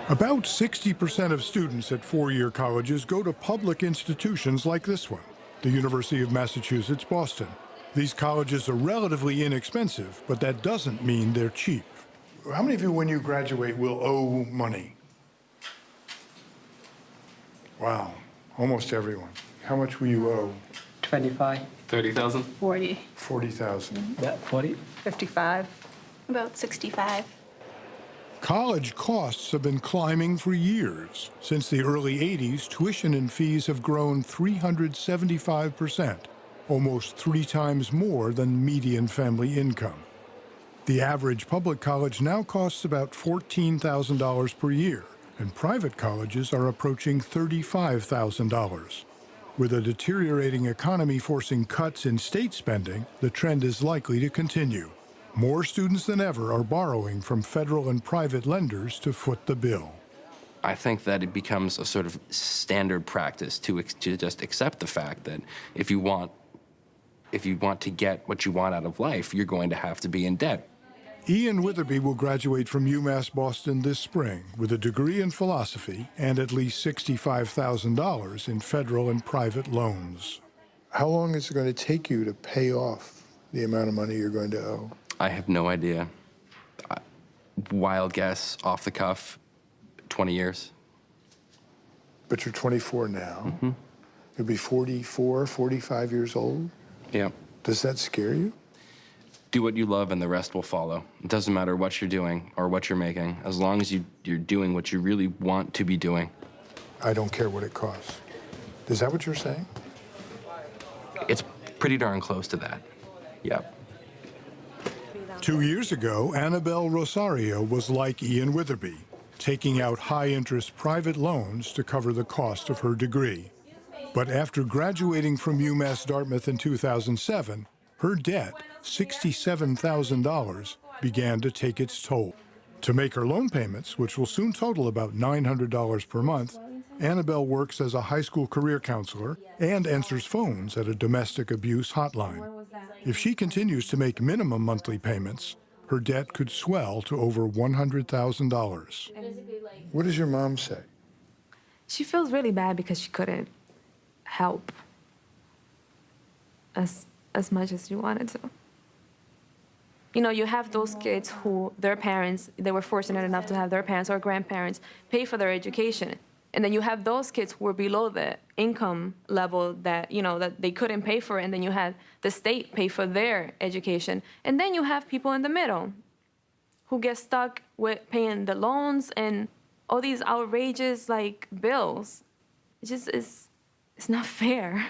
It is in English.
About 60% of students at four-year colleges go to public institutions like this one, the University of Massachusetts, Boston. These colleges are relatively inexpensive, but that doesn't mean they're cheap. How many of you, when you graduate, will owe money? Wow, almost everyone. How much will you owe? 25. 30,000? 40. 40,000. Yeah, 40. 55. About 65. College costs have been climbing for years. Since the early 80s, tuition and fees have grown 375%, almost 3 times more than median family income. The average public college now costs about $14,000 per year, and private colleges are approaching $35,000. With a deteriorating economy forcing cuts in state spending, the trend is likely to continue. More students than ever are borrowing from federal and private lenders to foot the bill. I think that it becomes a sort of standard practice to just accept the fact that if you want to get what you want out of life, you're going to have to be in debt. Ian Witherby will graduate from UMass Boston this spring with a degree in philosophy and at least $65,000 in federal and private loans. How long is it going to take you to pay off the amount of money you're going to owe? I have no idea. Wild guess, off the cuff, 20 years. But you're 24 now. You'll be 44, 45 years old. Yeah. Does that scare you? Do what you love and the rest will follow. It doesn't matter what you're doing or what you're making, as long as you're doing what you really want to be doing. I don't care what it costs. Is that what you're saying? It's pretty darn close to that. Yep. 2 years ago, Annabelle Rosario was like Ian Witherby, taking out high-interest private loans to cover the cost of her degree. But after graduating from UMass Dartmouth in 2007, her debt, $67,000, began to take its toll. To make her loan payments, which will soon total about $900 per month, Annabelle works as a high school career counselor and answers phones at a domestic abuse hotline. If she continues to make minimum monthly payments, her debt could swell to over $100,000. What does your mom say? She feels really bad because she couldn't help as much as she wanted to. You know, you have those kids who their parents, they were fortunate enough to have their parents or grandparents pay for their education. And then you have those kids who were below the income level that, you know, that they couldn't pay for, and then you had the state pay for their education. And then you have people in the middle who get stuck with paying the loans and all these outrageous, like, bills. It just is, it's not fair.